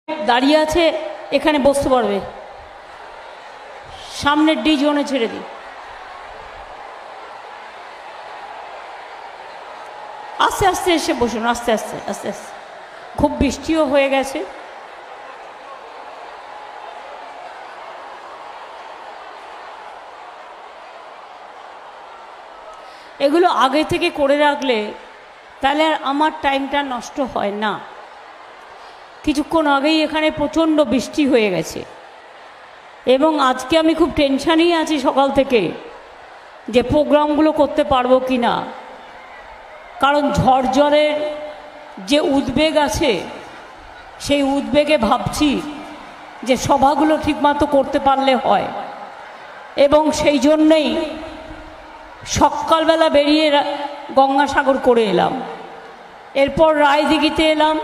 দাঁড়িয়ে আছে এখানে বসতে পারবে, সামনের ডি জোনে ছেড়ে দিই। আস্তে আস্তে এসে বসুন, আস্তে আস্তে আস্তে আস্তে। খুব বৃষ্টিও হয়ে গেছে। এগুলো আগে থেকে করে রাখলে তাহলে আর আমার টাইমটা নষ্ট হয় না। কিছুক্ষণ আগেই এখানে প্রচণ্ড বৃষ্টি হয়ে গেছে এবং আজকে আমি খুব টেনশানেই আছি সকাল থেকে যে প্রোগ্রামগুলো করতে পারবো কি না, কারণ ঝড় জলের যে উদ্বেগ আছে সেই উদ্বেগে ভাবছি যে সভাগুলো ঠিকমতো করতে পারলে হয়, এবং সেই জন্যেই সকালবেলা বেরিয়ে গঙ্গাসাগর করে এলাম। এরপর রায়দিঘিতে এলাম।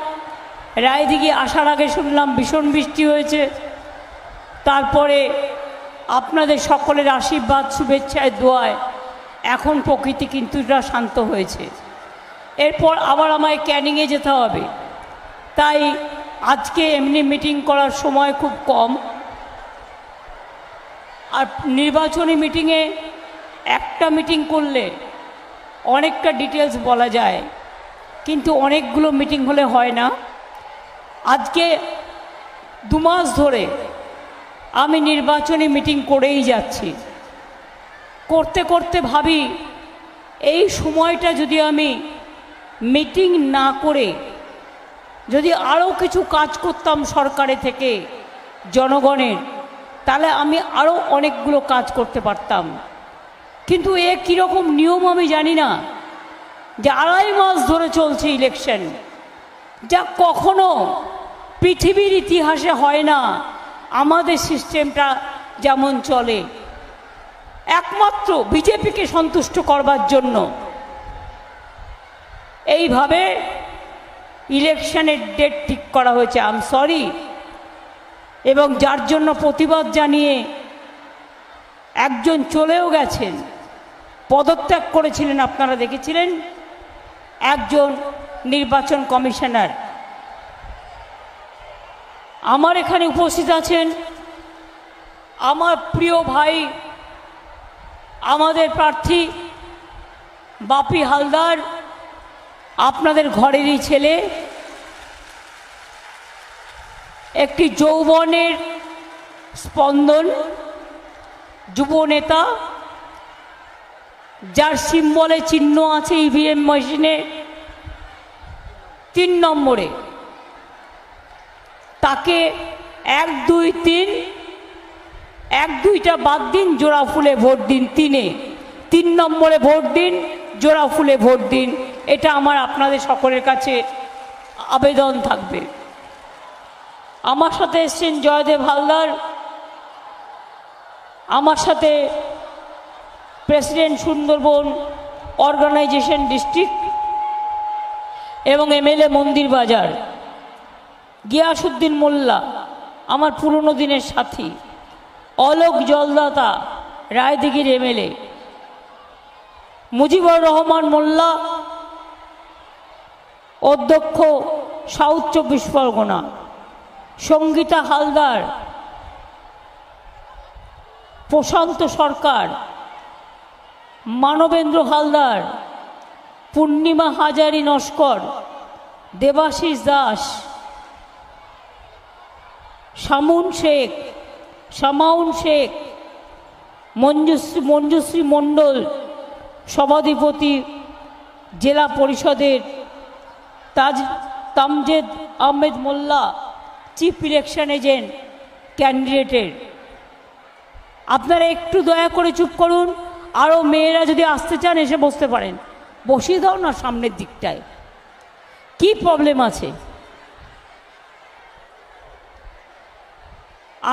রায়দিঘি আসার আগে শুনলাম ভীষণ বৃষ্টি হয়েছে। তারপরে আপনাদের সকলের আশীর্বাদ শুভেচ্ছায় দোয়ায় এখন প্রকৃতি কিছুটা শান্ত হয়েছে। এরপর আবার আমায় ক্যানিংয়ে যেতে হবে, তাই আজকে এমনি মিটিং করার সময় খুব কম। আর নির্বাচনী মিটিংয়ে একটা মিটিং করলে অনেকটা ডিটেলস বলা যায়, কিন্তু অনেকগুলো মিটিং হলে হয় না। আজকে 2 মাস ধরে আমি নির্বাচনী মিটিং করেই যাচ্ছি। করতে করতে ভাবি এই সময়টা যদি আমি মিটিং না করে যদি আরও কিছু কাজ করতাম সরকারে থেকে জনগণের, তাহলে আমি আরও অনেকগুলো কাজ করতে পারতাম। কিন্তু এ কীরকম নিয়ম আমি জানি না, যে 2.5 মাস ধরে চলছে ইলেকশন, যা কখনো পৃথিবীর ইতিহাসে হয় না। আমাদের সিস্টেমটা যেমন চলে একমাত্র বিজেপিকে সন্তুষ্ট করবার জন্য এইভাবে ইলেকশনের ডেট ঠিক করা হয়েছে। I am sorry. এবং যার জন্য প্রতিবাদ জানিয়ে একজন চলেও গেছেন, পদত্যাগ করেছিলেন, আপনারা দেখেছিলেন, একজন নির্বাচন কমিশনার। আমার এখানে উপস্থিত আছেন আমার প্রিয় ভাই, আমাদের প্রার্থী বাপি হালদার, আপনাদের ঘরেরই ছেলে, একটি যৌবনের স্পন্দন, যুব নেতা, যার সিম্বলে চিহ্ন আছে ইভিএম মেশিনে 3 নম্বরে। তাকে 1, 2, 3, 1, 2টা বাদ দিন, জোড়া ফুলে ভোট দিন। 3 নম্বরে ভোট দিন, জোড়া ফুলে ভোট দিন। এটা আমার আপনাদের সকলের কাছে আবেদন থাকবে। আমার সাথে এসছেন জয়দেব হালদার, আমার সাথে প্রেসিডেন্ট সুন্দরবন অর্গানাইজেশন ডিস্ট্রিক্ট এবং এমএলএ মন্দির বাজার, গিয়াসউদ্দিন মোল্লা আমার পুরনো দিনের সাথী, অলোক জলদাতা রায়দিঘির এমএলএ, মুজিবুর রহমান মোল্লা অধ্যক্ষ সাউথ 24 পরগনা, সঙ্গীতা হালদার, প্রশান্ত সরকার, মানবেন্দ্র হালদার, পূর্ণিমা হাজারি নস্কর, দেবাশিস দাস, শামাউন শেখ, মঞ্জুশ্রী মণ্ডল, সভাধিপতি জেলা পরিষদের, তামজেদ আহমেদ মোল্লা, চিফ ইলেকশন এজেন্ট ক্যান্ডিডেটের। আপনারা একটু দয়া করে চুপ করুন। আরও মেয়েরা যদি আসতে চান এসে বসতে পারেন, বসিয়ে দাও না সামনের দিকটায়। কি প্রবলেম আছে?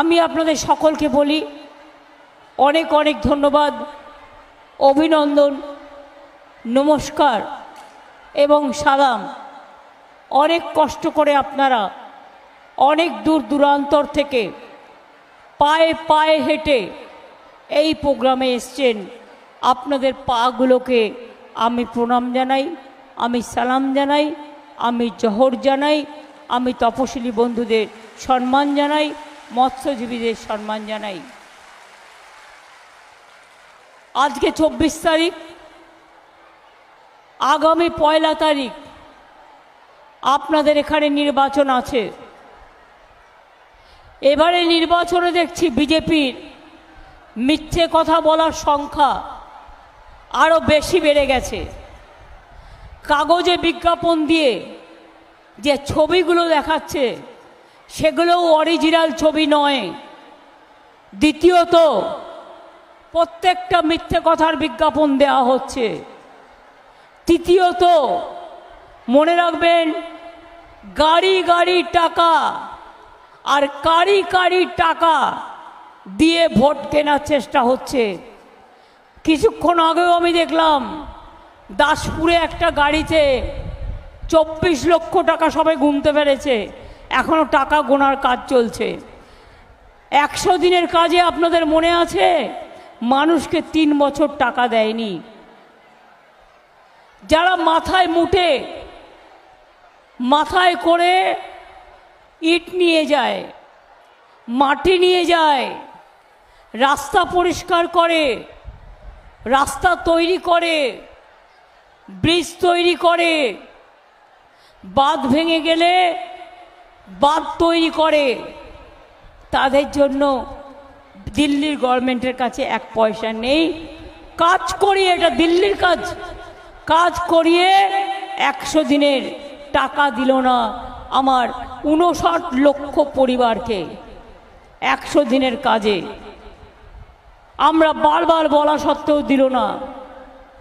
আমি আপনাদের সকলকে বলি অনেক অনেক ধন্যবাদ, অভিনন্দন, নমস্কার এবং সালাম। অনেক কষ্ট করে আপনারা অনেক দূর দূরান্তর থেকে পায়ে পায়ে হেঁটে এই প্রোগ্রামে এসছেন। আপনাদের পাগুলোকে আমি প্রণাম জানাই, আমি সালাম জানাই, আমি জহর জানাই, আমি তপশিলি বন্ধুদের সম্মান জানাই, মৎস্যজীবীদের সম্মান জানাই। আজকে 24 তারিখ, আগামী 1 তারিখ আপনাদের এখানে নির্বাচন আছে। এবারে নির্বাচনে দেখছি বিজেপির মিথ্যে কথা বলার সংখ্যা আরও বেশি বেড়ে গেছে। কাগজে বিজ্ঞাপন দিয়ে যে ছবিগুলো দেখাচ্ছে সেগুলোও অরিজিনাল ছবি নয়। দ্বিতীয়ত, প্রত্যেকটা মিথ্যে কথার বিজ্ঞাপন দেওয়া হচ্ছে। তৃতীয়ত, মনে রাখবেন, গাড়ি গাড়ি টাকা আর কারি কারি টাকা দিয়ে ভোট কেনার চেষ্টা হচ্ছে। কিছুক্ষণ আগেও আমি দেখলাম দাসপুরে একটা গাড়িতে 24 লক্ষ টাকা সবাই গুনতে পেরেছে, এখনো টাকা গোনার কাজ চলছে। 100 দিনের কাজে আপনাদের মনে আছে মানুষকে 3 বছর টাকা দেয়নি। যারা মাথায় মুঠে মাথায় করে ইট নিয়ে যায়, মাটি নিয়ে যায়, রাস্তা পরিষ্কার করে, রাস্তা তৈরি করে, ব্রিজ তৈরি করে, বাঁধ ভেঙে গেলে বাঁধ তৈরি করে, তাদের জন্য দিল্লির গভর্নমেন্টের কাছে 1 পয়সা নেই। কাজ করিয়ে, এটা দিল্লির কাজ, কাজ করিয়ে 100 দিনের টাকা দিল না আমার 59 লক্ষ পরিবারকে 100 দিনের কাজে। আমরা বারবার বলা সত্ত্বেও দিল না,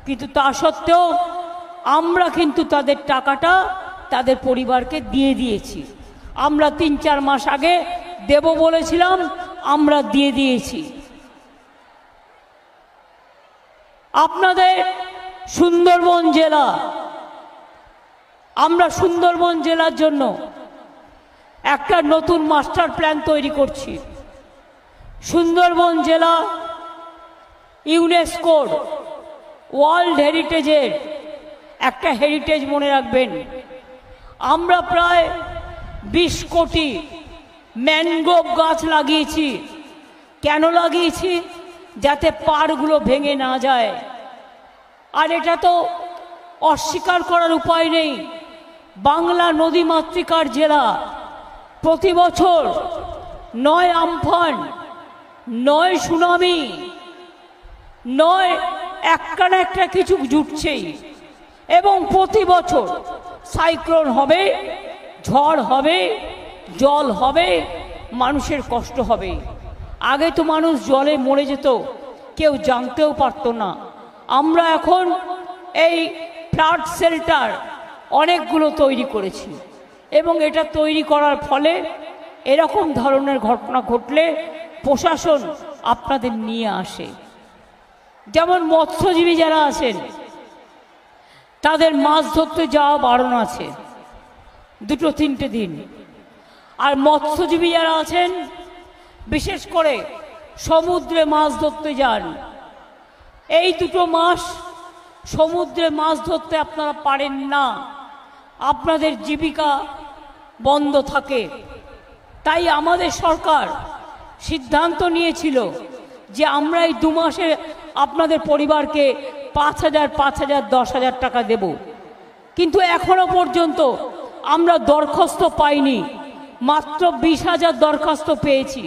কিন্তু তা সত্ত্বেও আমরা কিন্তু তাদের টাকাটা তাদের পরিবারকে দিয়ে দিয়েছি। আমরা 3-4 মাস আগে দেব বলেছিলাম, আমরা দিয়ে দিয়েছি। আপনাদের সুন্দরবন জেলা, আমরা সুন্দরবন জেলার জন্য একটা নতুন মাস্টার প্ল্যান তৈরি করছি। সুন্দরবন জেলা ইউনেস্কোর ওয়ার্ল্ড হেরিটেজের একটা হেরিটেজ, মনে রাখবেন। আমরা প্রায় 20 কোটি ম্যানগ্রোভ গাছ লাগিয়েছি। কেন লাগিয়েছি? যাতে পাড়গুলো ভেঙে না যায়। আর এটা তো অস্বীকার করার উপায় নেই, বাংলা নদী মাতৃকার জেলা। প্রতি বছর 9 আমফান, 9 সুনামি, 9 একটা না একটা কিছু জুটছেই। এবং প্রতি বছর সাইক্লোন হবে, ঝড় হবে, জল হবে, মানুষের কষ্ট হবে। আগে তো মানুষ জলে মরে যেত, কেউ জানতেও পারত না। আমরা এখন এই ফ্লাড শেল্টার অনেকগুলো তৈরি করেছি, এবং এটা তৈরি করার ফলে এরকম ধরনের ঘটনা ঘটলে প্রশাসন আপনাদের নিয়ে আসে। যেমন মৎস্যজীবী যারা আছেন তাদের মাছ ধরতে যাওয়া বারণ আছে 2-3টে দিন। আর মৎস্যজীবী যারা আছেন, বিশেষ করে সমুদ্রে মাছ ধরতে যান, এই 2 মাস সমুদ্রে মাছ ধরতে আপনারা পারেন না, আপনাদের জীবিকা বন্ধ থাকে। তাই আমাদের সরকার সিদ্ধান্ত নিয়েছিল যে আমরা এই 2 মাসে আপনাদের পরিবারকে 5,000, 5,000, 10,000 টাকা দেব। কিন্তু এখনো পর্যন্ত আমরা দরখাস্ত পাইনি, মাত্র 20,000 দরখাস্ত পেয়েছি।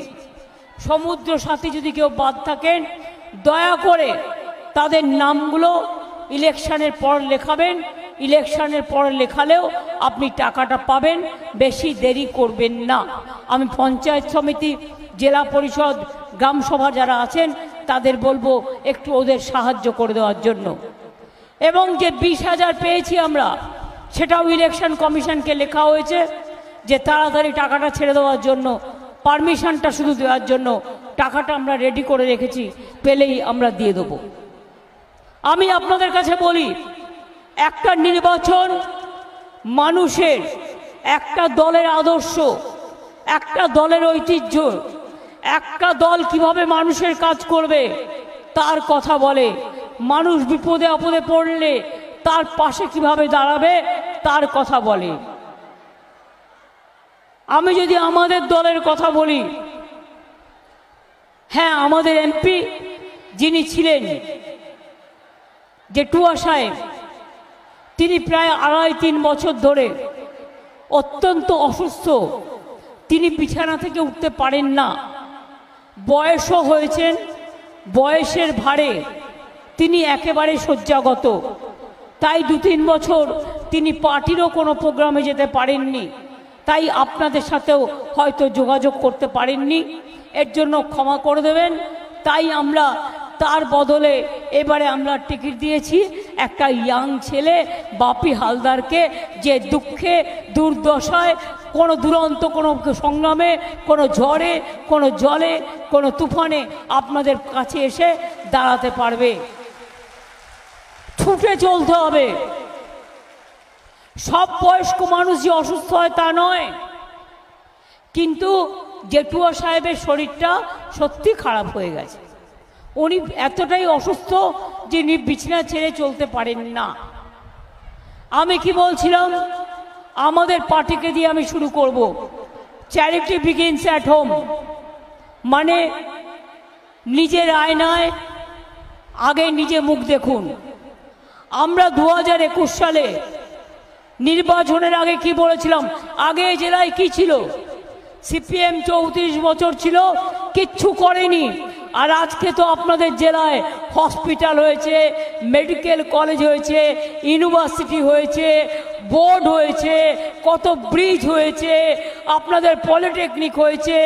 সমুদ্র সাথী যদি কেউ বাদ থাকেন, দয়া করে তাদের নামগুলো ইলেকশনের পর লেখাবেন। ইলেকশনের পর লেখালেও আপনি টাকাটা পাবেন, বেশি দেরি করবেন না। আমি পঞ্চায়েত সমিতি, জেলা পরিষদ, গ্রামসভা যারা আছেন তাদের বলবো একটু ওদের সাহায্য করে দেওয়ার জন্য। এবং যে 20,000 পেয়েছি আমরা, সেটাও ইলেকশন কমিশনকে লেখা হয়েছে যে তাড়াতাড়ি টাকাটা ছেড়ে দেওয়ার জন্য, পারমিশনটা শুধু দেওয়ার জন্য টাকাটা আমরা রেডি করে রেখেছি, পেলেই আমরা দিয়ে দেবো। আমি আপনাদের কাছে বলি, একটা নির্বাচন মানুষের, একটা দলের আদর্শ, একটা দলের ঐতিহ্য, একটা দল কিভাবে মানুষের কাজ করবে তার কথা বলে। মানুষ বিপদে আপদে পড়লে তার পাশে কিভাবে দাঁড়াবে তার কথা বলে। আমি যদি আমাদের দলের কথা বলি, হ্যাঁ, আমাদের এমপি যিনি ছিলেন জেঠুয়া সাহেব, তিনি প্রায় 2.5-3 বছর ধরে অত্যন্ত অসুস্থ। তিনি বিছানা থেকে উঠতে পারেন না, বয়সও হয়েছেন, বয়সের ভারে তিনি একেবারে শয্যাগত। তাই 2-3 বছর তিনি পার্টিরও কোনো প্রোগ্রামে যেতে পারেননি, তাই আপনাদের সাথেও হয়তো যোগাযোগ করতে পারেননি, এর জন্য ক্ষমা করে দেবেন। তাই আমরা তার বদলে এবারে আমরা টিকিট দিয়েছি একটা ইয়াং ছেলে বাপি হালদারকে, যে দুঃখে দুর্দশায় কোনো দুরন্ত কোনো সংগ্রামে, কোনো ঝড়ে, কোনো জলে, কোনো তুফানে আপনাদের কাছে এসে দাঁড়াতে পারবে। ছুটে চলতে হবে। সব বয়স্ক মানুষ যে অসুস্থ হয় তা নয়, কিন্তু জেঠুয়া সাহেবের শরীরটা সত্যি খারাপ হয়ে গেছে। উনি এতটাই অসুস্থ যে বিছানা ছেড়ে চলতে পারেন না। আমি কি বলছিলাম, আমাদের পার্টিকে দিয়ে আমি শুরু করব। চ্যারিটি বিগিনস অ্যাট হোম, মানে নিজের আয়নায় আগে নিজে মুখ দেখুন। আমরা 2021 সালে নির্বাচনের আগে কি বলেছিলাম? আগে জেলায় কি ছিল? সিপিএম 34 বছর ছিল, কিচ্ছু করেনি। আর আজকে তো আপনাদের জেলায় হসপিটাল হয়েছে, মেডিকেল কলেজ হয়েছে, ইউনিভার্সিটি হয়েছে, বোর্ড হয়েছে, কত ব্রিজ হয়েছে, আপনাদের পলিটেকনিক হয়েছে,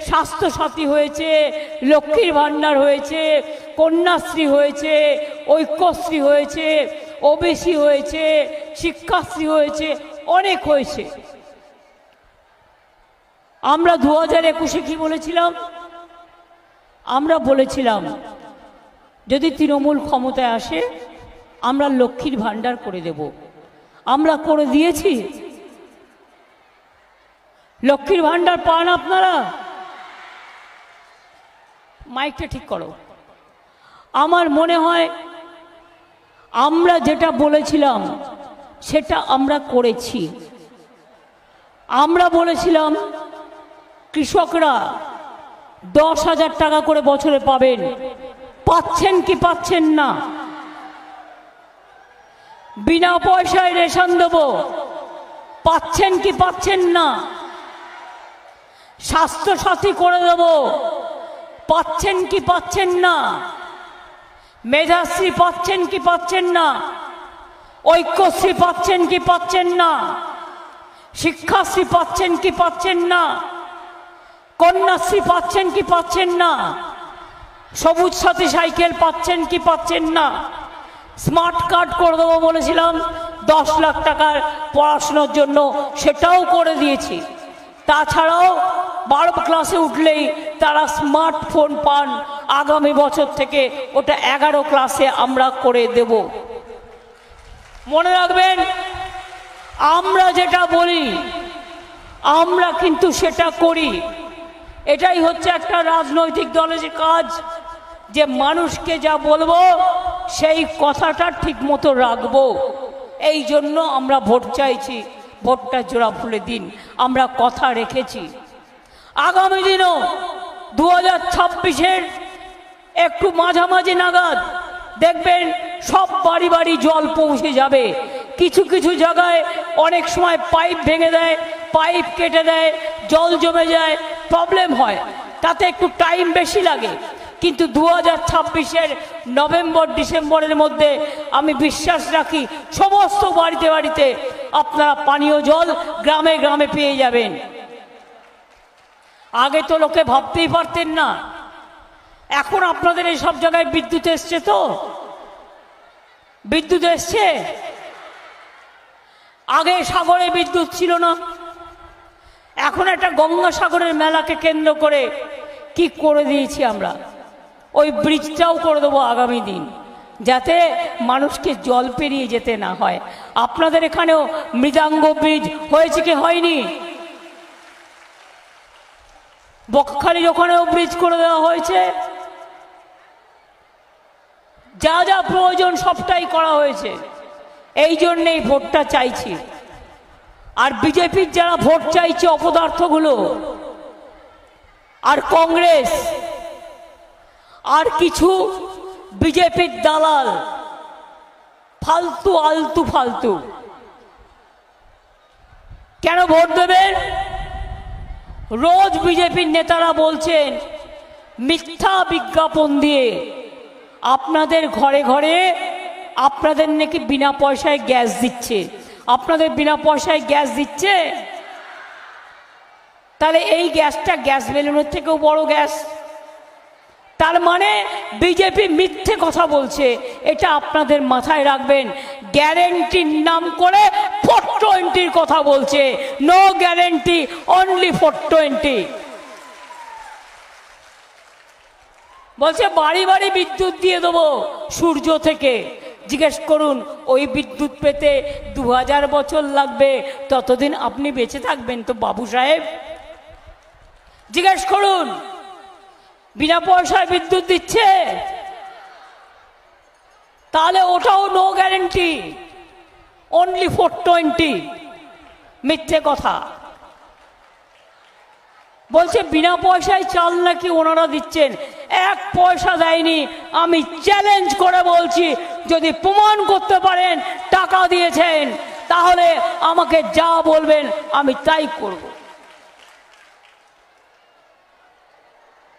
স্বাস্থ্যসাথী হয়েছে, লক্ষ্মীর ভাণ্ডার হয়েছে, কন্যাশ্রী হয়েছে, ঐক্যশ্রী হয়েছে, ওবিসি হয়েছে, শিক্ষাশ্রী হয়েছে, অনেক হয়েছে। আমরা 2021-এ কি বলেছিলাম? আমরা বলেছিলাম যদি তৃণমূল ক্ষমতায় আসে আমরা লক্ষ্মীর ভাণ্ডার করে দেব। আমরা করে দিয়েছি। লক্ষ্মীর ভাণ্ডার পান আপনারা? মাইকটা ঠিক করো। আমার মনে হয় আমরা যেটা বলেছিলাম সেটা আমরা করেছি। আমরা বলেছিলাম কৃষকরা 10,000 টাকা করে বছরে পাবেন। পাচ্ছেন কি পাচ্ছেন না? বিনা পয়সায় রেশন দেব, পাচ্ছেন কি পাচ্ছেন না? স্বাস্থ্যসাথী করে দেব, পাচ্ছেন কি পাচ্ছেন না? মেধাশ্রী পাচ্ছেন কি পাচ্ছেন না? ঐক্যশ্রী পাচ্ছেন কি পাচ্ছেন না? শিক্ষাশ্রী পাচ্ছেন কি পাচ্ছেন না? কন্যাশ্রী পাচ্ছেন কি পাচ্ছেন না? সবুজ সাথী সাইকেল পাচ্ছেন কি পাচ্ছেন না? স্মার্ট কার্ড করে দেবো বলেছিলাম 10 লাখ টাকার পড়াশোনার জন্য, সেটাও করে দিয়েছি। তাছাড়াও 12 ক্লাসে উঠলেই তারা স্মার্টফোন পান। আগামী বছর থেকে ওটা 11 ক্লাসে আমরা করে দেব। মনে রাখবেন, আমরা যেটা বলি আমরা কিন্তু সেটা করি। এটাই হচ্ছে একটা রাজনৈতিক দলের কাজ, যে মানুষকে যা বলবো সেই কথাটা ঠিক মতো রাখবো। এই জন্য আমরা ভোট চাইছি। ভোটটা জোড়া ফুলে দিন। আমরা কথা রেখেছি। আগামী দিনও 2026-এর একটু মাঝামাঝি নাগাদ দেখবেন সব বাড়ি বাড়ি জল পৌঁছে যাবে। কিছু কিছু জায়গায় অনেক সময় পাইপ ভেঙে দেয়, পাইপ কেটে দেয়, জল জমে যায়, প্রবলেম হয়, তাতে একটু টাইম বেশি লাগে। কিন্তু 2026-এর নভেম্বর ডিসেম্বরের মধ্যে আমি বিশ্বাস রাখি সমস্ত বাড়িতে বাড়িতে আপনারা পানীয় জল গ্রামে গ্রামে পেয়ে যাবেন। আগে তো লোকে ভাবতেই পারতেন না। এখন আপনাদের এই সব জায়গায় বিদ্যুৎ এসছে, তো বিদ্যুৎ এসছে। আগে সাগরে বিদ্যুৎ ছিল না। এখন একটা গঙ্গাসাগরের মেলাকে কেন্দ্র করে কি করে দিয়েছি আমরা, ওই ব্রিজটাও করে দেবো আগামী দিন, যাতে মানুষকে জল পেরিয়ে যেতে না হয়। আপনাদের এখানেও মৃদাঙ্গ ব্রিজ হয়েছে কি হয়নি? বকখালির ওখানেও ব্রিজ করে দেওয়া হয়েছে। যা যা প্রয়োজন সবটাই করা হয়েছে। এই জন্যেই ভোটটা চাইছি। আর বিজেপির যারা ভোট চাইছে অপদার্থগুলো, আর কংগ্রেস, আর কিছু বিজেপির দালাল, ফালতু আলতু ফালতু। কেন ভোট দেবেন? রোজ বিজেপির নেতারা বলছেন মিথ্যা বিজ্ঞাপন দিয়ে আপনাদের ঘরে ঘরে আপনাদের নাকি বিনা পয়সায় গ্যাস দিচ্ছে। আপনাদের বিনা পয়সায় গ্যাস দিচ্ছে? তাহলে এই গ্যাসটা গ্যাস বেলুনের থেকেও বড় গ্যাস। তার মানে বিজেপি মিথ্যে কথা বলছে, এটা আপনাদের মাথায় রাখবেন। গ্যারেন্টির নাম করে 420 কথা বলছে। No guarantee, only 420। বলছে বাড়ি বাড়ি বিদ্যুৎ দিয়ে দেবো সূর্য থেকে। জিজ্ঞেস করুন ওই বিদ্যুৎ পেতে 2000 বছর লাগবে, ততদিন আপনি বেঁচে থাকবেন তো বাবু সাহেব? জিজ্ঞেস করুন বিনা পয়সায় বিদ্যুৎ দিচ্ছে, তাহলে ওটাও নো গ্যারেন্টি, অনলি 420। মিথ্যে কথা বলছে। বিনা পয়সায় চাল নাকি ওনারা দিচ্ছেন, 1 পয়সা দেয়নি। আমি চ্যালেঞ্জ করে বলছি, যদি প্রমাণ করতে পারেন টাকা দিয়েছেন, তাহলে আমাকে যা বলবেন আমি তাই করব।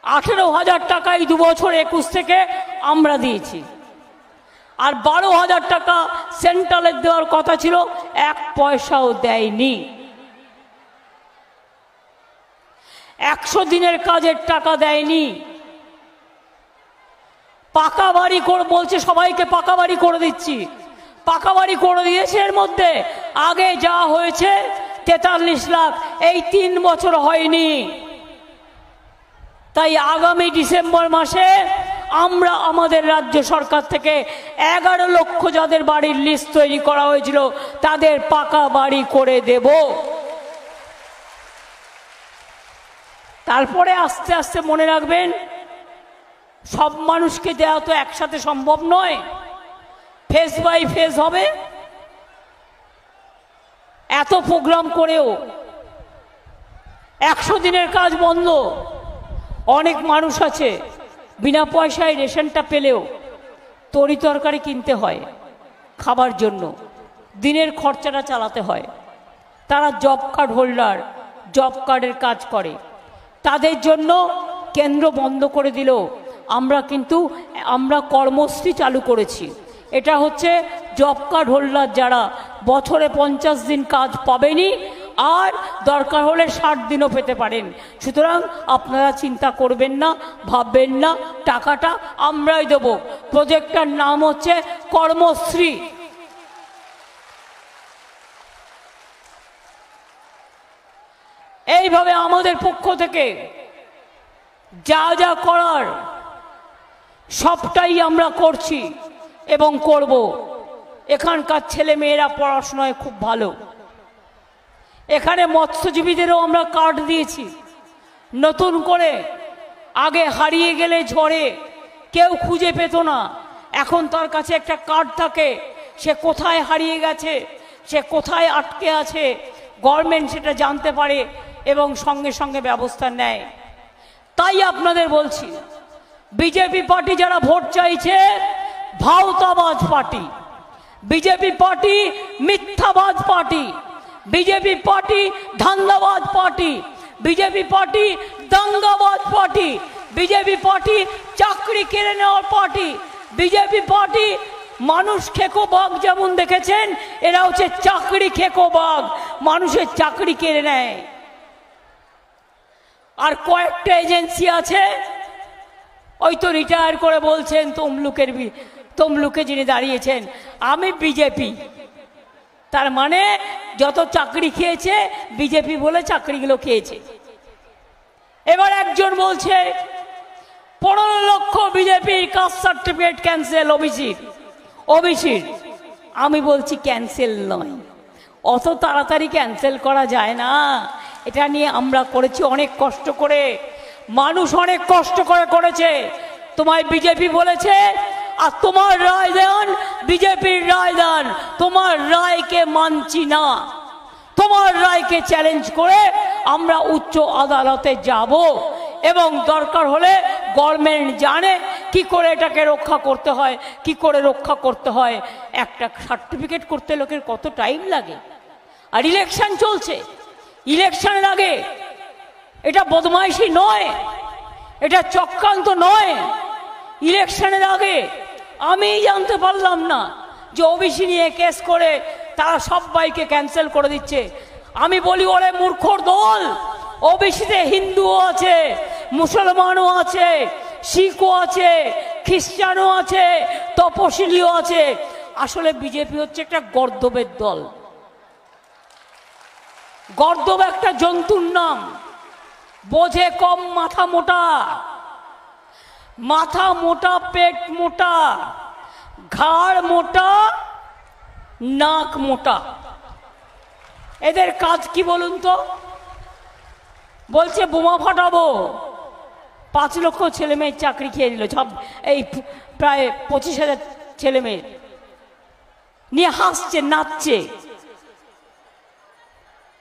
18,000 টাকা এই 2 বছর 21 থেকে আমরা দিয়েছি, আর 12,000 টাকা সেন্ট্রালের দেওয়ার কথা ছিল, 1 পয়সাও দেয়নি। 100 দিনের কাজের টাকা দেয়নি। পাকা বাড়ি করে বলছে সবাইকে পাকা বাড়ি করে দিচ্ছি। পাকা বাড়ি করে দিয়েছে, এর মধ্যে আগে যা হয়েছে 43 লাখ, এই 3 বছর হয়নি। তাই আগামী ডিসেম্বর মাসে আমরা আমাদের রাজ্য সরকার থেকে 11 লক্ষ যাদের বাড়ির লিস্ট তৈরি করা হয়েছিল তাদের পাকা বাড়ি করে দেব। তারপরে আস্তে আস্তে মনে রাখবেন, সব মানুষকে দেওয়া তো একসাথে সম্ভব নয়, ফেজ বাই ফেজ হবে। এত প্রোগ্রাম করেও 100 দিনের কাজ বন্ধ। অনেক মানুষ আছে বিনা পয়সায় রেশনটা পেলেও তরি তরকারি কিনতে হয় খাবার জন্য, দিনের খরচাটা চালাতে হয়। তারা জব কার্ড হোল্ডার, জব কার্ডের কাজ করে, তাদের জন্য কেন্দ্র বন্ধ করে দিল। আমরা কর্মশ্রী চালু করেছি। এটা হচ্ছে জব কার্ড হোল্ডার যারা বছরে 50 দিন কাজ পাবেনি, আর দরকার হলে 60 দিনও পেতে পারেন। সুতরাং আপনারা চিন্তা করবেন না, ভাববেন না, টাকাটা আমরাই দেব। প্রজেক্টটার নাম হচ্ছে কর্মশ্রী। এইভাবে আমাদের পক্ষ থেকে যা যা করার সবটাই আমরা করছি এবং করব। এখানকার ছেলে মেয়েরা পড়াশোনায় খুব ভালো। এখানে মৎস্যজীবীদেরও আমরা কার্ড দিয়েছি নতুন করে। আগে হারিয়ে গেলে ঝড়ে কেউ খুঁজে পেত না, এখন তার কাছে একটা কার্ড থাকে। সে কোথায় হারিয়ে গেছে, সে কোথায় আটকে আছে, গভর্নমেন্ট সেটা জানতে পারে এবং সঙ্গে সঙ্গে ব্যবস্থা নেয়। তাই আপনাদের বলছি, বিজেপি পার্টি যারা ভোট চাইছে, ভাওতাবাজ পার্টি। বিজেপি পার্টি মিথ্যাবাজ পার্টি। বিজেপি পার্টি ধান্দাবাজ পার্টি। বিজেপি পার্টি দাঙ্গাবাজ পার্টি। বিজেপি পার্টি চাকরি কেড়ে নেওয়ার পার্টি। বিজেপি পার্টি মানুষ খেকো বাঘ যেমন দেখেছেন, এরা হচ্ছে চাকরি খেকো বাঘ, মানুষের চাকরি কেড়ে নেয়। আর কয়েকটা এজেন্সি আছে, ওই তো রিটায়ার করে বলছেন তমলুকে যিনি দাঁড়িয়েছেন, আমি বিজেপি। তার মানে যত চাকরি খেয়েছে বিজেপি বলে চাকরিগুলো খেয়েছে। এবার একজন বলছে 15 লক্ষ বিজেপির কাস্ট সার্টিফিকেট ক্যান্সেল ওবিসির। আমি বলছি ক্যান্সেল নয়, অত তাড়াতাড়ি ক্যান্সেল করা যায় না। এটা নিয়ে আমরা করেছি অনেক কষ্ট করে, মানুষ অনেক কষ্ট করে করেছে। তোমায় বিজেপি বলেছে, আর তোমার রায় দেন বিজেপির রায় দেন, তোমার রায়কে মানছি না। তোমার রায়কে চ্যালেঞ্জ করে আমরা উচ্চ আদালতে যাব এবং দরকার হলে গভর্নমেন্ট জানে কি করে এটাকে রক্ষা করতে হয়, কি করে রক্ষা করতে হয়। একটা সার্টিফিকেট করতে লোকের কত টাইম লাগে, আর ইলেকশন চলছে, ইলেকশনের আগে এটা বদমাইশি নয়, এটা চক্রান্ত নয়। ইলেকশনের আগে আমি জানতে পারলাম না যে ওবিসি নিয়ে কেস করে তারা সবাইকে ক্যান্সেল করে দিচ্ছে। আমি বলি ওরে মূর্খর দল, ওবিসিতে হিন্দুও আছে, মুসলমানও আছে, শিখও আছে, খ্রিস্টানও আছে, তপশিলিও আছে। আসলে বিজেপি হচ্ছে একটা গর্দবের দল। গর্দব একটা জন্তুর নাম, বোঝে কম, মাথা মোটা, মাথা মোটা, পেট মোটা, ঘাড় মোটা, নাক মোটা। এদের কাজ কি বলুন তো? বলছে বোমা ফাটাবো, 5 লক্ষ ছেলে মেয়ের চাকরি খেয়ে দিল, সব এই প্রায় 25,000 ছেলে মেয়ে নিয়ে হাসছে, নাচছে।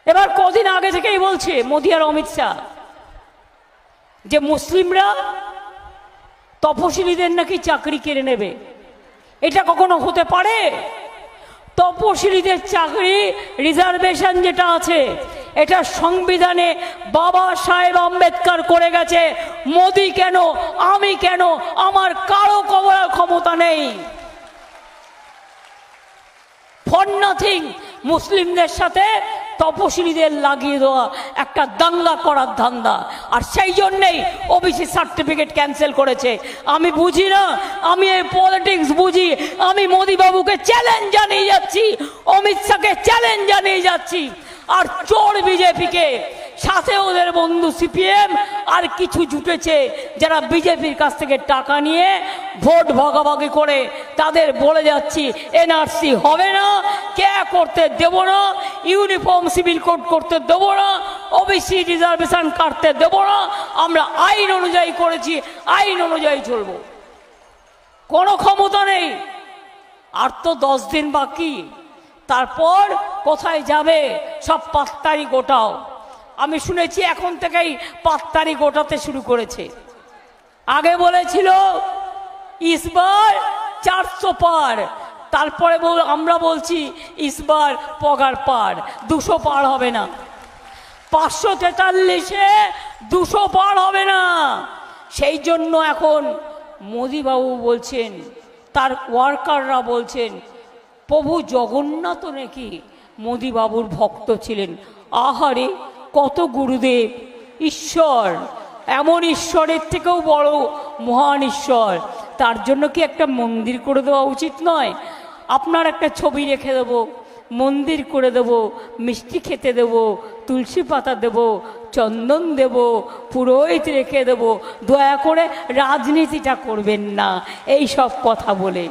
এবার কদিন আগে থেকেই বলছে মোদি আর অমিত শাহ যে মুসলিমরা তপশিলীদের নাকি চাকরি কেড়ে নেবে। এটা কখনো হতে পারে? তপশিলীদের চাকরি রিজার্ভেশন যেটা আছে এটা সংবিধানে বাবা সাহেব আম্বেদকর করে গেছে। মোদি কেন, আমি কেন, আমার কারো করার ক্ষমতা নেই। ফর নাথিং মুসলিমদের সাথে তপশিলীদের লাগিয়ে দেওয়া একটা দাঙ্গা করার ধান্দা, আর সেই জন্যেই ওবিসি সার্টিফিকেট ক্যান্সেল করেছে। আমি বুঝি না, আমি এই পলিটিক্স বুঝি। আমি মোদি বাবুকে চ্যালেঞ্জ জানিয়ে যাচ্ছি, অমিত শাহকে চ্যালেঞ্জ জানিয়ে যাচ্ছি, আর চোর বিজেপিকে, সাথে ওদের বন্ধু সিপিএম আর কিছু জুটেছে যারা বিজেপির কাছ থেকে টাকা নিয়ে ভোট ভাগাভাগি করে তাদের বলে যাচ্ছি এনআরসি হবে না, কে করতে দেব না, ইউনিফর্ম সিভিল কোড করতে দেব না, ওবিসি রিজার্ভেশন কাটতে দেব না, আমরা আইন অনুযায়ী করেছি, আইন অনুযায়ী চলবো। কোনো ক্ষমতা নেই। আর তো 10 দিন বাকি, তারপর কোথায় যাবে? সব পাত্তারি গোটাও। আমি শুনেছি এখন থেকেই পাত্তারি গোটাতে শুরু করেছে। আগে বলেছিল ইসবার 400 পার, তারপরে আমরা বলছি ইসবার পগার পার, 200 পার হবে না। 543-এ 200 পার হবে না। সেই জন্য এখন মোদিবাবু বলছেন, তার ওয়ার্কাররা বলছেন প্রভু জগন্নাথ নাকি মোদিবাবুর ভক্ত ছিলেন। আহারে, কত গুরুদেব, ঈশ্বর, এমন ঈশ্বরের থেকেও বড় মহান ঈশ্বর, তার জন্য কি একটা মন্দির করে দেওয়া উচিত নয়? আপনার একটা ছবি রেখে দেবো, মন্দির করে দেবো, মিষ্টি খেতে দেবো, তুলসী পাতা দেবো, চন্দন দেব, পুরোহিত রেখে দেবো। দয়া করে রাজনীতিটা করবেন না এই সব কথা বলে।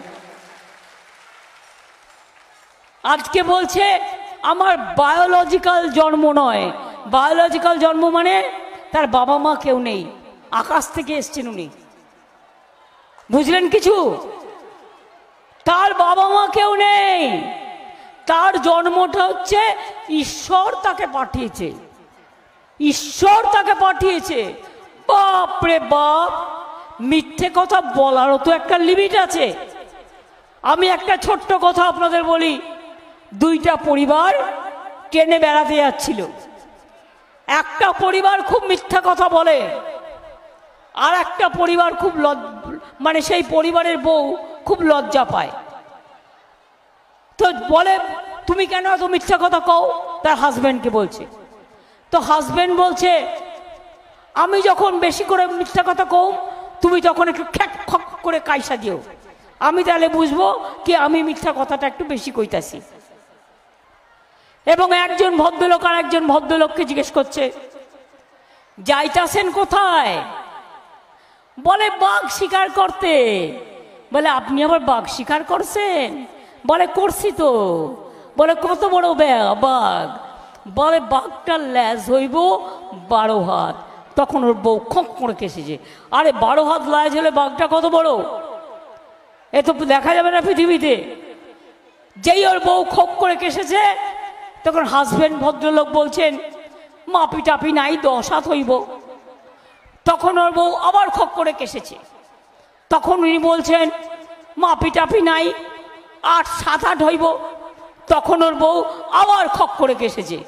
আজকে বলছে আমার বায়োলজিক্যাল জন্ম নয়। বায়োলজিক্যাল জন্ম মানে তার বাবা মা কেউ নেই, আকাশ থেকে এসছেন উনি। বুঝলেন কিছু? তার বাবা মা কেউ নেই, তার জন্মটা হচ্ছে ঈশ্বর তাকে পাঠিয়েছে, ঈশ্বর তাকে পাঠিয়েছে। বাপ রে বাপ, মিথ্যে কথা বলারও তো একটা লিমিট আছে। আমি একটা ছোট্ট কথা আপনাদের বলি। 2টা পরিবার ট্রেনে বেড়াতে যাচ্ছিল। একটা পরিবার খুব মিথ্যা কথা বলে, আর একটা পরিবার খুব মানে সেই পরিবারের বউ খুব লজ্জা পায়। তো বলে তুমি কেন এত মিথ্যা কথা কও? তার হাজব্যান্ডকে বলছে। তো হাজব্যান্ড বলছে আমি যখন বেশি করে মিথ্যা কথা কও তুমি তখন একটু খ্যাক খক করে কাইসা দিও, আমি তাহলে বুঝবো কি আমি মিথ্যা কথাটা একটু বেশি কইতাছি। এবং একজন ভদ্রলোক আর একজন ভদ্রলোককে জিজ্ঞেস করছে যাইতাছেন কোথায়? বলে বাঘ শিকার করতে। বলে আপনি আবার বাঘ শিকার করছেন? বলে করছি তো। বলে কত বড় বাঘ? বলে বাঘটার ল্যাজ হইব 12 হাত। তখন ওর বউ খোঁক করে কেসেছে, আরে 12 হাত ল্যাজ হলে বাঘটা কত বড়? এ তো দেখা যাবে না পৃথিবীতে। যেই ওর বউ খোঁক করে কেসেছে তখন হাজবেন্ড ভদ্রলোক বলছেন মাপি টাপি নাই 10 হাত হইব। তখন ওর বউ আবার খক করে কেসেছে। তখন উনি বলছেন মাপি টাপি নাই 8-7 হইব। তখন ওর বউ আবার খক করে কেসেছে।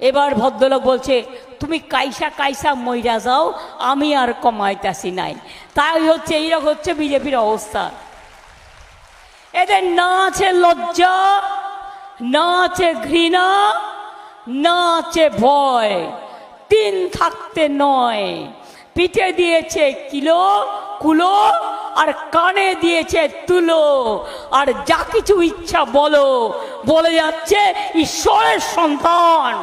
এবার ভদ্রলোক বলছে তুমি কাইসা কাইসা মইরা যাও, আমি আর কমাইতাছি নাই। তাই হচ্ছে এইরকম হচ্ছে বিজেপির অবস্থা। এদের না আছে লজ্জা, না আছে ঘৃণা, না আছে ভয়। 3 থাকতে নয়। পিঠে দিয়েছে কিলো কুলো, আর কানে দিয়েছে তুলো, আর যা কিছু ইচ্ছা বলো, বলে যাচ্ছে ঈশ্বরের সন্তান।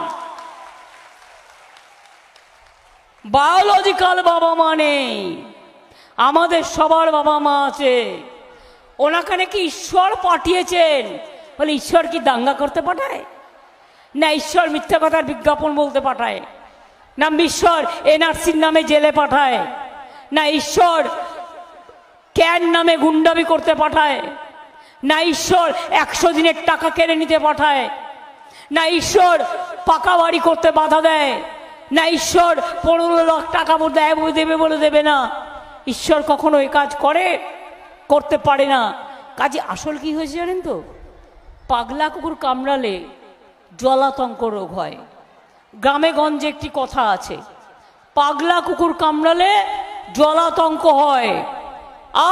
বায়োলজিক্যাল বাবা মা নেই, আমাদের সবার বাবা মা আছে। ওনাকে নাকি ঈশ্বর পাঠিয়েছেন। বলে ঈশ্বর কি দাঙ্গা করতে পাঠায়? না ঈশ্বর মিথ্যা কথার বিজ্ঞাপন বলতে পাঠায়? না ঈশ্বর এনআরসির নামে জেলে পাঠায়? না ঈশ্বর ক্যান নামে গুন্ডামি করতে পাঠায়? না ঈশ্বর 100 দিনের টাকা কেড়ে নিতে পাঠায়? না ঈশ্বর পাকা বাড়ি করতে বাধা দেয়? না ঈশ্বর 15 লাখ টাকা দেবে বলে দেবে না? ঈশ্বর কখনো এই কাজ করতে পারে না। কাজে আসল কি হয়েছে জানেন তো? পাগলা কুকুর কামড়ালে জলাতঙ্ক রোগ হয়। গ্রামে গঞ্জে একটি কথা আছে, পাগলা কুকুর কামড়ালে জলাতঙ্ক হয়।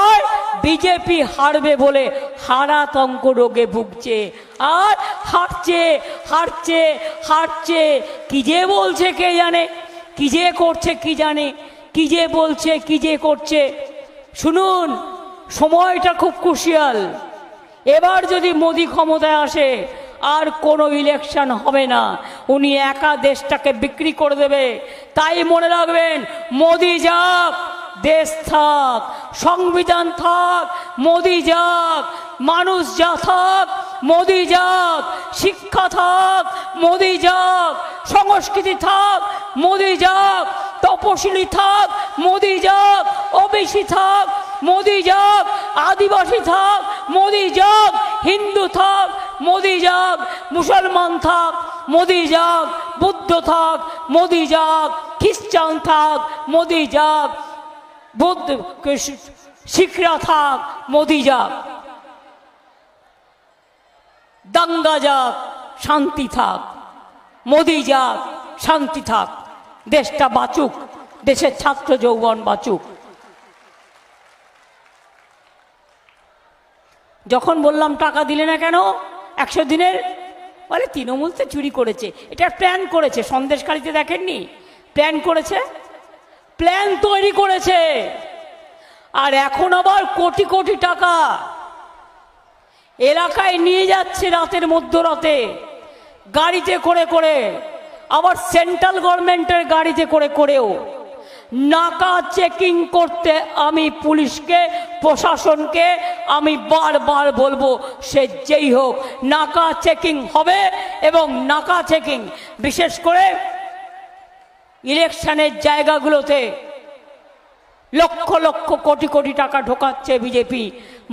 আর বিজেপি হারবে বলে হারাতঙ্ক রোগে ভুগছে, আর হারছে হারছে হারছে। কি যে বলছে কে জানে, কি যে করছে কি জানে, কি যে বলছে কি যে করছে। শুনুন, সময়টা খুব ক্রুশিয়াল। এবার যদি মোদি ক্ষমতায় আসে আর কোনো ইলেকশন হবে না, উনি একা দেশটাকে বিক্রি করে দেবে। তাই মনে রাখবেন, মোদি যাক দেশ থাক, সংবিধান থাক, মোদি যাক, মানুষ যা থাক, মোদি যাক, শিক্ষা থাক, মোদি যাক, সংস্কৃতি থাক, মোদি যাক, তপশিলি থাক, মোদি যাক, ওবিসি থাক, মোদি যাক, আদিবাসী থাক, মোদি যাক, হিন্দু থাক, মোদি যাক, মুসলমান থাক, মোদি যাক, বুদ্ধ থাক, মোদি যাক, খ্রিস্টান থাক, মোদি যাক, বুদ্ধ শিখরা থাক, মোদি যাক, দাঙ্গা যাক, শান্তি থাক, মোদি যাক, শান্তি থাক, দেশটা বাঁচুক, দেশের ছাত্র যৌবন বাঁচুক। যখন বললাম টাকা দিলে না কেন 100 দিনের, বলে তৃণমূল তো চুরি করেছে, এটা প্ল্যান করেছে। সন্দেশখালিতে দেখেননি, প্ল্যান করেছে, প্ল্যান তৈরি করেছে। আর এখন আবার কোটি কোটি টাকা এলাকায় নিয়ে যাচ্ছে রাতের মধ্যরাতে গাড়িতে করে করে, আবার সেন্ট্রাল গভর্নমেন্টের গাড়িতে করে করেও। নাকা চেকিং করতে আমি পুলিশকে, প্রশাসনকে আমি বারবার বলবো, সে যেই হোক, নাকা চেকিং হবে। এবং নাকা চেকিং বিশেষ করে ইলেকশনের জায়গাগুলোতে লক্ষ লক্ষ কোটি কোটি টাকা ঢোকাচ্ছে বিজেপি।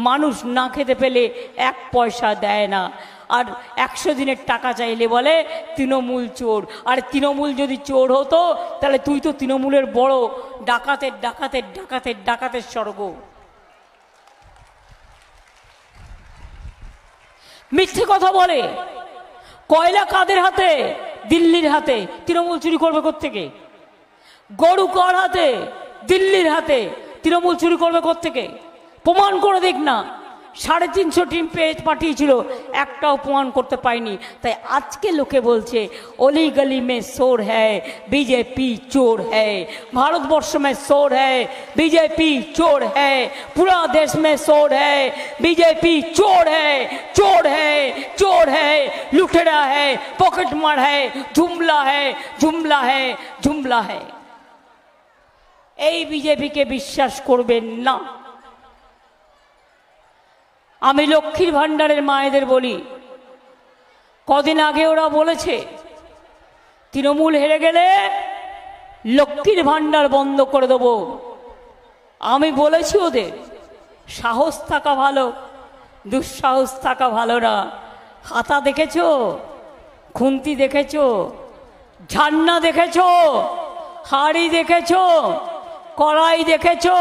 মানুষ না খেতে পেলে 1 পয়সা দেয় না। আর 100 দিনের টাকা চাইলে বলে তৃণমূল চোর। আর তৃণমূল যদি চোর হতো তাহলে তুই তো তৃণমূলের বড় ডাকাতের ডাকাতের ডাকাতের ডাকাতের স্বর্গ। মিথ্যে কথা বলে। কয়লা কাদের হাতে? দিল্লির হাতে। তৃণমূল চুরি করবে কোত্থেকে? গরু কার হাতে? দিল্লির হাতে। তৃণমূল চুরি করবে কোত্থেকে? প্রমাণ করে দেখ না। 350 টিম পাঠিয়েছিল, একটাও প্রমাণ করতে পায়নি। তাই আজকে লোকে বলছে অলি গলি মে চোর হ্যায়, বিজেপি চোর হ্যায়, ভারতবর্ষ মে চোর হ্যায়, বিজেপি চোর হ্যায়, পুরা দেশ মে চোর হ্যায়, বিজেপি চোর হ্যায়, চোর হ্যায়, চোর হ্যায়, লুটেরা হ্যায়, পকেট মার হ্যায়, ঝুমলা হ্যায়, ঝুমলা হ্যায়, ঝুমলা হ্যায়। এই বিজেপিকে বিশ্বাস করবেন না। আমি লক্ষ্মীর ভাণ্ডারের মায়েদের বলি, কদিন আগে ওরা বলেছে তৃণমূল হেরে গেলে লক্ষ্মীর ভাণ্ডার বন্ধ করে দেব। আমি বলেছি ওদের সাহস থাকা ভালো, দুঃসাহস থাকা ভালো না। হাতা দেখেছো? খুন্তি দেখেছো, ঝান্না দেখেছো, হাড়ি দেখেছো, কড়াই দেখেছো,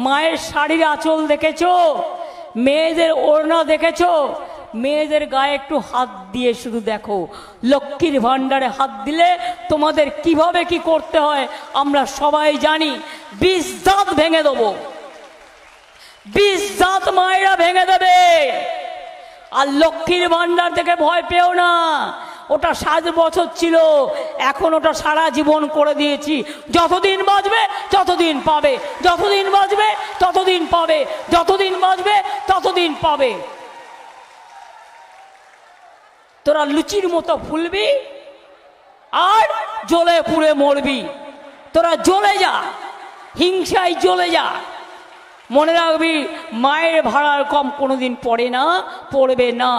মায়ের শাড়ির আঁচল দেখেছো, মেয়েদের ওড়না দেখেছো। মেয়েদের গায়ে একটু হাত দিয়ে শুধু দেখো, লক্ষ্মীর ভাণ্ডারে হাত দিলে তোমাদের কিভাবে কি করতে হয় আমরা সবাই জানি। 20 দাঁত ভেঙে দেবো, 20 দাঁত মায়েরা ভেঙে দেবে। আর লক্ষ্মীর ভাণ্ডার থেকে ভয় পেও না, ওটা 7 বছর ছিল, এখন ওটা সারা জীবন করে দিয়েছি। যতদিন বাঁচবে ততদিন পাবে, যতদিন বাঁচবে ততদিন পাবে, যতদিন বাঁচবে ততদিন পাবে। তোরা লুচির মতো ফুলবি আর জ্বলে পুড়ে মরবি। তোরা জ্বলে যা, হিংসায় জ্বলে যা। মনে রাখবি, মায়ের ভাড়ার কম কোনোদিন পড়ে না, পড়বে না।